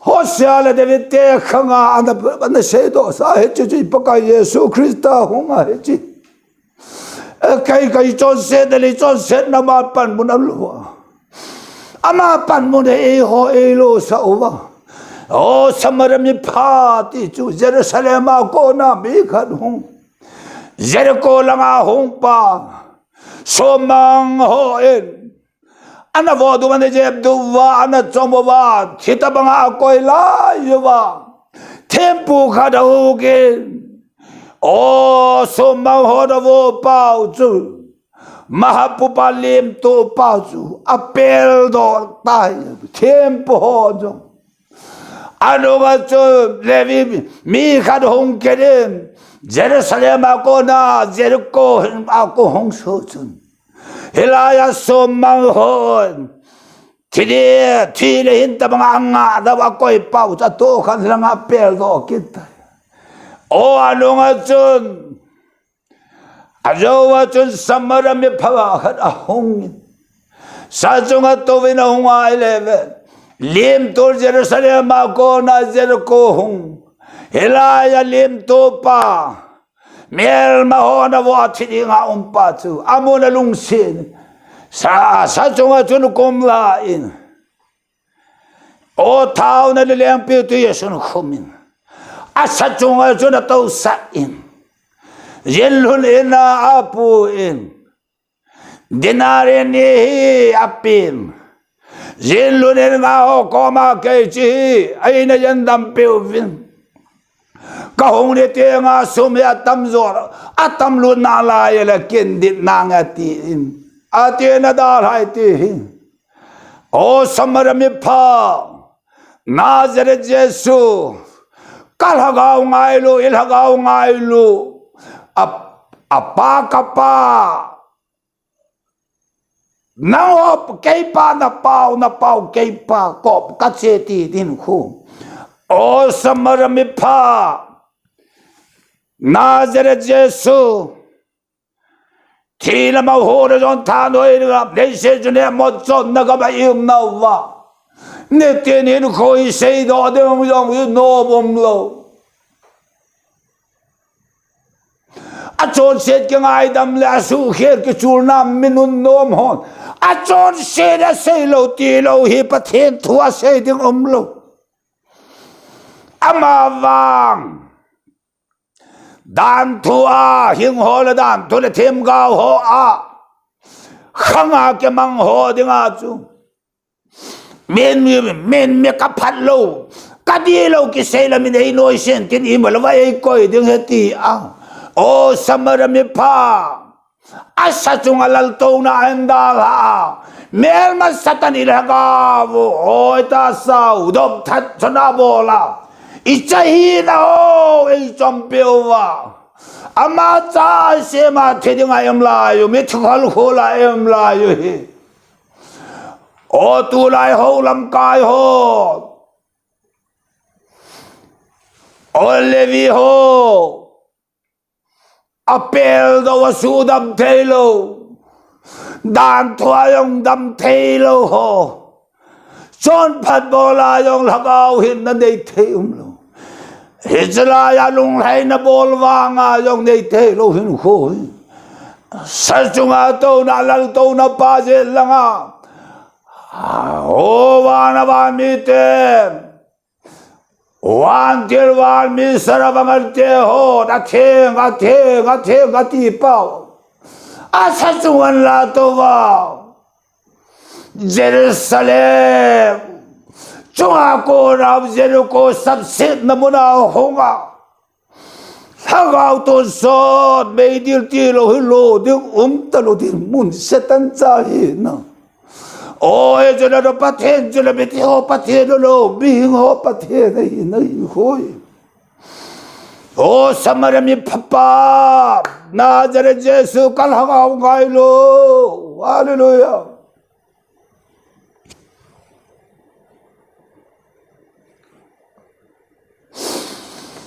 hosiala devite khanga anda sedo sa hechi pakai Yesu Krista hunga hechi cái cho xét nó mà pan muốn ăn lúa, ama pan muốn để ho lo sao vậy? Oh Samaria mi pha ti chu Jerusalem mà cô na mi khát hung, Jericho là ngà hung pa, so mang ho en, ana vô du man dẹp du va ana chom va, thita bang a koi la yu va, tempu khát ho ke. Oh, so mau hoda vô bao chu, mahapupa lim tu bao chu, apel do tai, tempo hodo. Ano nga chu levi mi khad hong kedem, Jerusalem ako na Jericho ako hong so chun. Hilaya so mau hon, tile hinta mga anga daw ako'y pao sa to kan lang apel do kita. O ano nga chun ajowa chun samara mi phawahat ahong sa chung nga tuwin ahong nga 11 lim tur Jerusalem ako na Jericho hong hilaya lim tu pa miel mahona wa chidi nga umpa chu amo na lungsin sa chung nga chun kumlain o tao na liliang piyo tu yesun kumin asa chunga chuna tau sa in yelhun ina apu in dinare ni apin yelhun ina ho koma kay chi ay na yandam piuvin kahong ni tiya nga sumi atam zor atam lu na laya la kindit na nga tiin ati na dalhay tihin o samarami pa Nazareth Jesu kalhagaw ngaylo ilhagaw ngaylo apa kapa nang kay pa na pau kay pa kop katseti din ko o samarami pa Nazareth Jesu thì là mà hồ ra chọn thà nói gặp để sẽ cho nên một chọn nó gặp yêu nào và nên tiền hiện khôi xây đó để không dùng yêu nô bom lâu chọn xét cái ngày đâm là su khéo cái chuột nam mình nôm hòn chọn xét là xây lâu tiền lâu hi Pathen thua xây tiếng lâu mà vàng đàn thua hiền hồ là đàn thua là thêm cao hồ khăng cái mang hồ tiếng chú men cặp phát lâu cái đi lâu cái xây là mình thấy nói xem cái gì mà là vậy coi tiếng hết thì ô samara mi pa asa chung alal to na enda ha mel ma satan ilaga wo oi ta sao dop that chana bola ichahi na o ei chompeo wa ama cha se ma theding ayam la yo me thal khola ayam la yo he o tu lai ho lam kai ho o levi ho apel do su đam thế lâu đàn thoa yong đam thế lâu ho chọn phát bò la yong là cao hiện nó đây thế lâu hiện ra ya lung hay na bol vang yong đây thế lâu hiện khôi sa chung to na lal to na pa je lang o vana van mi te Wan tir wan mi saravangal te ho da the ti pao asa chungan la to wa Jerusalem chunga ko rab Jericho sab set namuna honga thagao to so me dir ti lo hilo ding ta lo dir mun setan cha hi na ôi cho nó Pathen cho nó mithi ho Pathen lo mihing ho Pathen này khôi ô samara mi papa Nazareth Jesu kal hagaw ngai lo hallelujah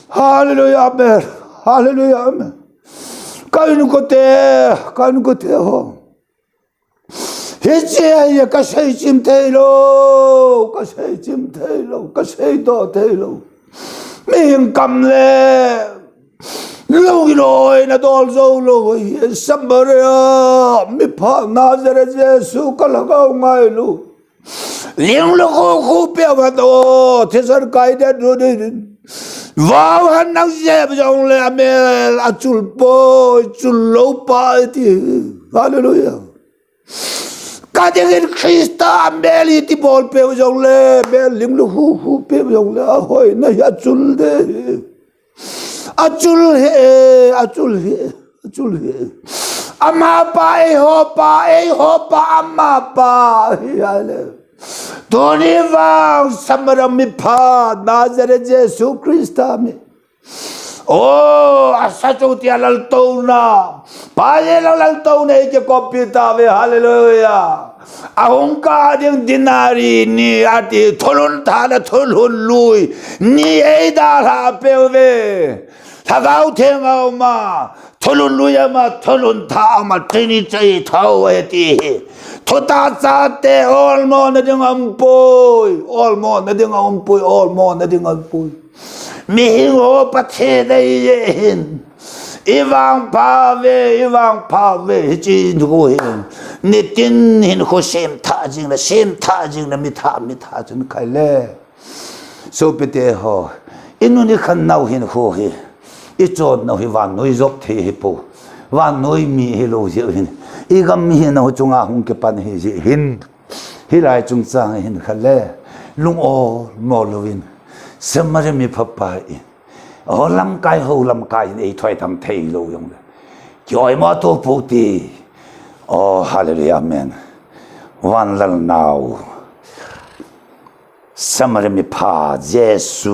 hallelujah amen hallelujah amen kain ko te ho Hãy cái xây chim thế lô, cái xây chim thế lô, cái xây to thế lô, mình cầm lệ, lâu rồi nó đổ dâu rồi, Samaria, mi phá Nazareth Jesu cái là cao ngay lô, liên lúc khu bèo vào đó, thế sao cái đấy rồi đấy, vào hắn năng dẹp trong lệ mẹ, chul bò, chul lâu pa thì, hallelujah. Cái tiếng Christa meli ti bol pe jong le mel lim lu hu pe jong le hoi na achul de achul he ama pa e ho pa ama pa hale doni va samara mi pha Nazareth Jesu Christa me oh asa choti alal to na pa le lal to ne je kopita ve hallelujah ahong ka ding dinari ni ati tholun tha na tholun lui ni ei da ha pe ve thagau thengau ma tholun lui ma tholun tha ma tini chai thau eti thota cha te all mo na ding ampoi mihing ho Pathen đây hin Even pa ve chi ko hin ni tin hin ko sem tha jing na mi tha chun khai le so pete ho inu ni khan nau hin ho hi I chon nau hi wan noi jok the hi po wan noi mi hi lo je hin I gam mi hin ho chunga hung ke pan hi ji hin hi lai chung chang hin khale lung o mo lovin Samara mi papa ô lam kai này thoại thầm thầy lâu yong joy mà to puti oh hallelujah amen one lần nào Samara mi pa Jesus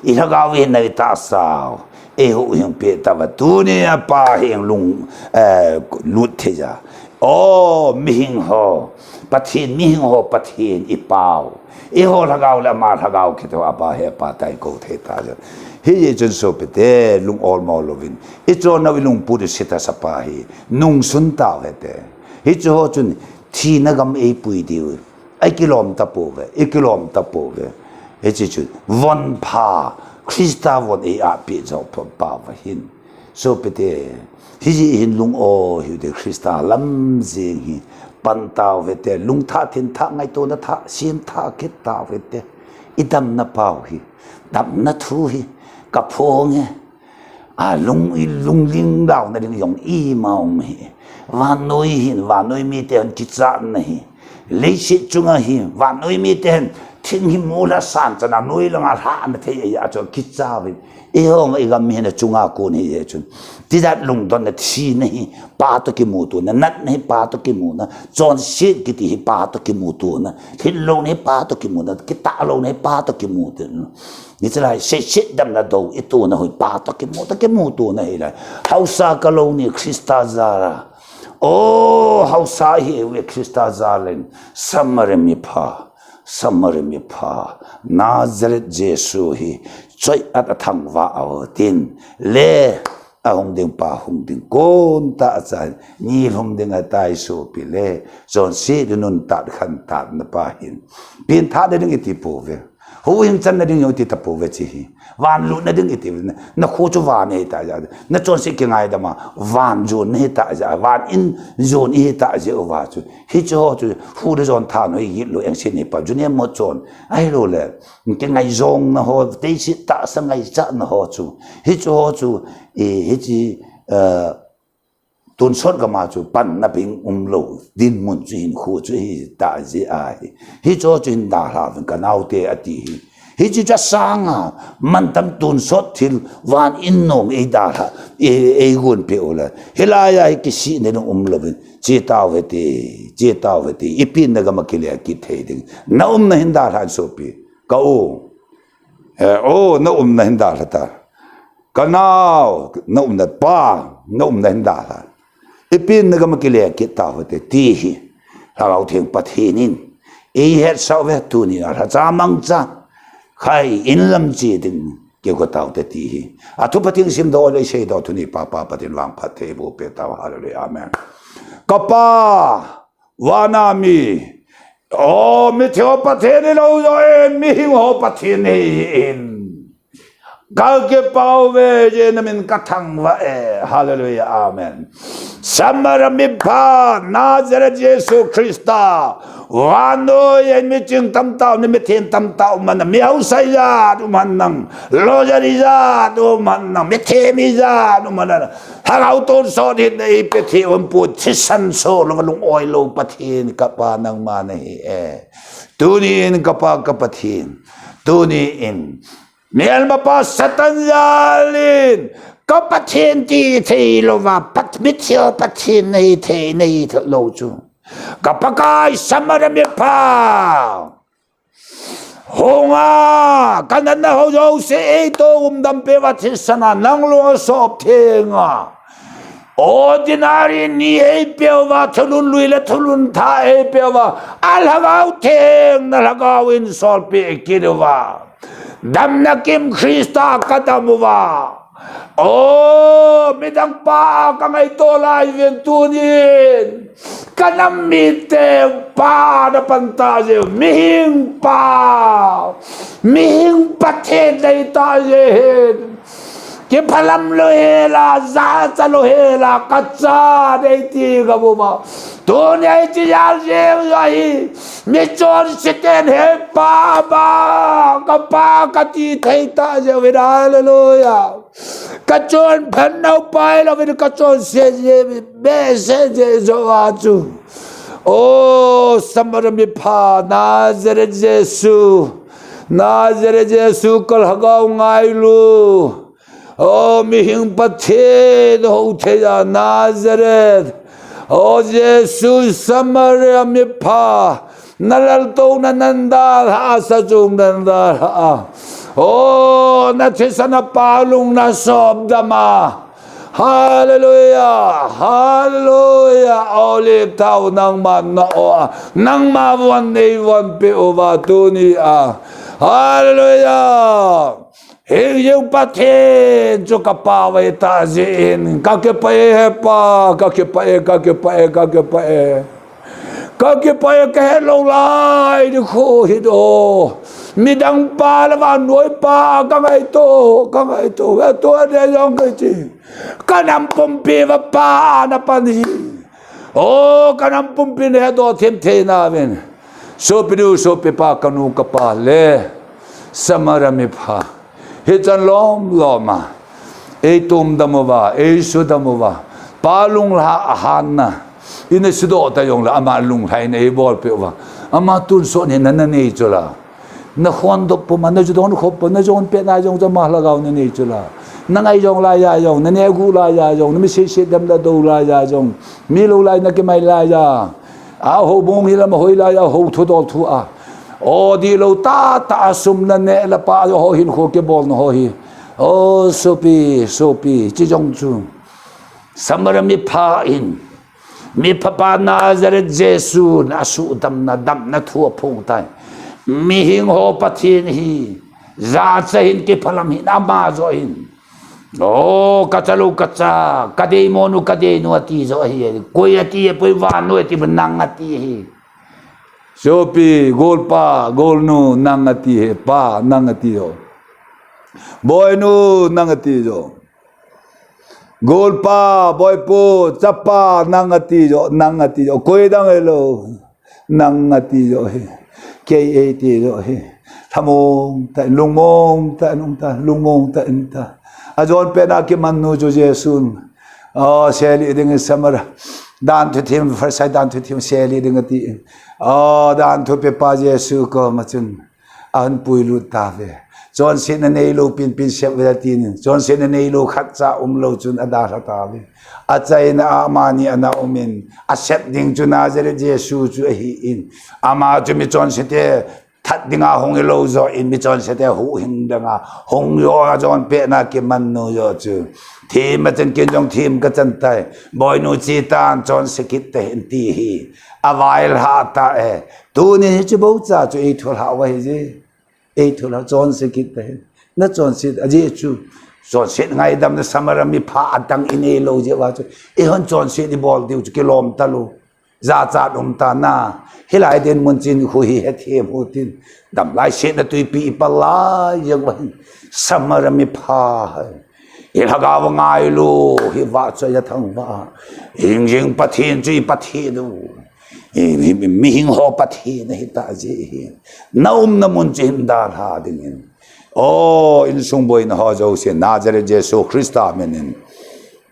ilagaw in na ita sao hu yung peta va tu ni pa hing lung lut the ja oh mihing ho Pathen ipao ho lagaw la ma lagaw kito apa he pa tai ko the ta hi ye chun so pe te lung all mo lovin I cho na lung pu de sita sapa hi nung sun ta ve te hi cho chun thi na gam e pui di ai kilom ta po ve e kilom ta po ve he chi chun von pa Krista von e a pi zo pa va hin so pe te hi hin lung o hi de Krista lam zing hi pan tao ve te lung tha thin tha ngai to na tha sin tha ke ta ve te idam na pau hi dam na thu hi ka phong he à lung ling đào na ding yong I mau hi van noi mi te ki cha na hi le shi chunga hi van noi mi te thing hi mu la san cha na noi la ha na the ya cho ki cha vi e hong e gam me na chunga ko ni ye chun ti dat lung don na thi nei pa to ki mu tu na nat nei pa to ki mu na chon shit ki ti pa to ki mu tu na hin lo nei pa to ki mu na ki ta lo nei pa to ki mu tu ni chla shit dam na do I tu na hoi pa to ki mu tu na hi la hausa ka lo ni Krista zara oh hausa hi we Krista zalen samare mi pha Nazareth Jesu hi choi at athang wa aw tin le a hong ding pa hong ding kon ta cha ni hong ding a tai so pi le zon si de nun ta khan ta na pa hin pin tha de ding ti po ve ho hin chan na ding yo ti ta po ve chi hi van lu na ding ti na kho chu van he ta ja na chon si ki ngai da ma van zon he ta ja van in zon he ta je wa chu hi cho chu hu de zon tha no yi lo eng sin ni pa ju ne mo chon ai lo le ke ngai zong na ho te si ta sa ngai cha na ho chu hi cho chu hi chi tun sot ga ma chu pan na ping lo din mun chu hin khu chu hi ta je ai hi cho chu hin da ha ka nau te ati hi chi cha sang a man tam tun sot thil van in nom e da ha e gun pe ola hilaya ki si ne lo bin che taw ve te ipin na ga ma kile ki the ding na na hin da ha so pi ka o na na hin da ta ka nau na na pa na na hin da ha ipin na ga ma kile ki taw ve te ti hi la au theng Pathenin e het sau ve tu ni ra cha mang cha khai in lam chi ding ke ko taw te ti hi a thu Pathen sim do le sei do tu ni pa Pathen wang Pathe bo pe taw hallelujah amen kapa wanami o mi theo Pathen lo yo mi hing ho Pathen in gal ke pau ve je na min ka thang wa hallelujah amen samara mi pa Nazareth Jesu Krista wano yen mi ching tam tao ni mi thiên tam tao man mi au sai ya du man nang lo ja ri ja du man nang mi the mi ja du man na ha au ton so di nei pe thi om pu thi san so lo lung oi lo Pathen ka pa nang ma nei tu ni in ka pa ka Pathen tu ni in Miel ma pa satan yalin ka Pathen ti thei lo va pat mit theo Pathen nei thei nei lo chu ka pakai samara mi pa honga kanan na ho jo se to dam pe va thisana nang lo sop thenga ordinary ni e pe va thulun lui le thulun tha e pe va alhagau theng na lagau in sol pe kirwa dam na kim Krista katamuwa oh midang pa ka ngai to lai ven tunin kanam mite pa da pantaje mihing Pathen dai ta je ke phalam lo hela za cha lo hela kacha dei ti ga bo ba to nei chi yal je ai mi chon siten he pa ba ka ti thei ta je vi hallelujah ka chon phan nau pai lo vi ka chon se je be se je zo a chu oh samar mi pha Nazareth Jesu kal hagau ngai lu oh mihing Pathen ho the ya Nazareth oh Jesus Samaria mi pha nalal to nananda ha sa chung nanda ha oh na thisana palung na sob dama hallelujah olive tau nang man na o nang ma wan nei wan pe o va tu ni hallelujah He yêu Pathen cho cả pa vậy ta zin các cái pa pa các cái pa các cái pa các cái pa các cái pa cái lâu lại đi khô hít ô mi đăng pa là vào nuôi pa các ngày to về to để dòng cái gì cái nằm pompi và pa na pa gì ô cái nằm pompi này đó thêm thế nào vậy so pi pa kanu kapa le samarami pa Hitan loma, etum damova, esu damova, palung la hana, ina sido tayong la ama lung hai na ebol pewa, ama tun so ni nanani chula, na khondo puma na judon khopo na jon pe na jong jama lagaw na ni chula, na ngai jong la ya jong, na negu la ya jong, na mi se dam da do la ya jong, mi lo la na ke mai la ya, a ho bong hilam hoi la ya ho thu dol thu a. Oh di lo ta asum na ne la pa ho hin kho ke bol no ho hi oh sopi chi jong chu samara mi pha in mi papa Nazareth Jesu na su dam na thu phung tai mi hing ho pathin hi za cha hin ke phalam hi na ma zo hin oh kachalu kacha kade monu kade no ati zo hi koi ati poi wa no ati nang ati hi Sopi gol pa gol nu nangati he pa nangati ho boy nu nangati jo gol pa boy po chapa nangati jo koi dang lo nangati jo he KAT jo he thamong ta lungmong ta inta ajon pe na ke manu jo jesun oh seli ding samara dan to team first side dan to team seli ding ati oh dan to pe pa jesu ko machun an puilu ta ve jon sin na nei lo pin sep ve tin jon sin na nei lo khat cha lo chun ada sa ta ve achai na amani ana umin accept ding chu Nazareth jesu chu hi in ama chu mi jon se te that dinga hong lo zo in mi jon se te hu hin danga hong yo jon pe na ke man no yo chuทีมมันจะกินจงทีมก็จันไตบอยนูจีตานจอนสกิตเตนตีฮีอวายลาตาตัวนี้จะบอกจ้าจะทุลหาไว้จีทุลหาจอนสกิตเตนนั่นจอนสิอาจีจูจอนสิไงดำในสมัยมีพาดังอินเอโลเจว่าจูฮันจอนสิที่บอลเดียวจะกิโลมตะลูจ้าดมตาหน้าเฮลัยเดนมุนจินคุยเฮทีมหูตินดำลายเสียนตุยปีปลายยังวันสมัยมีพาilagaw ngay lo hiwa cha ya thang wa jing pathin chui pathin do mihing ho pathin hi ta ji naum namun chin da ha ding oh in sung boy na ho jo se Nazareth Jesu Christa menin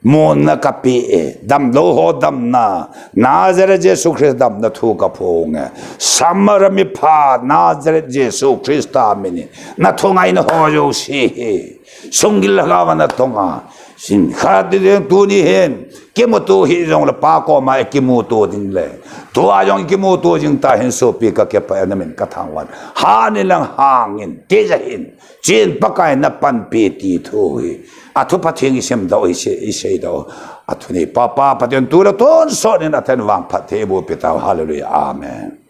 mon na kapi dam lo ho dam na Nazareth Jesu Christ dam na thu ka phong samar mi pha Nazareth Jesu Christa menin na thongai na ho jo se sungil lagawa na tonga sin khadi den tuni hen kemoto hi jong la pa ko ma kemoto ding le to a jong kemoto jing ta hen so pi ka ke pa na men ka thangwan ha ni lang hangin te ja hin chin pakai na pan pe ti thui a thu pa thing sem da oi se da a thu ni pa pa pa den tu la ton so ni na ten wang pa te bo pe ta hallelujah amen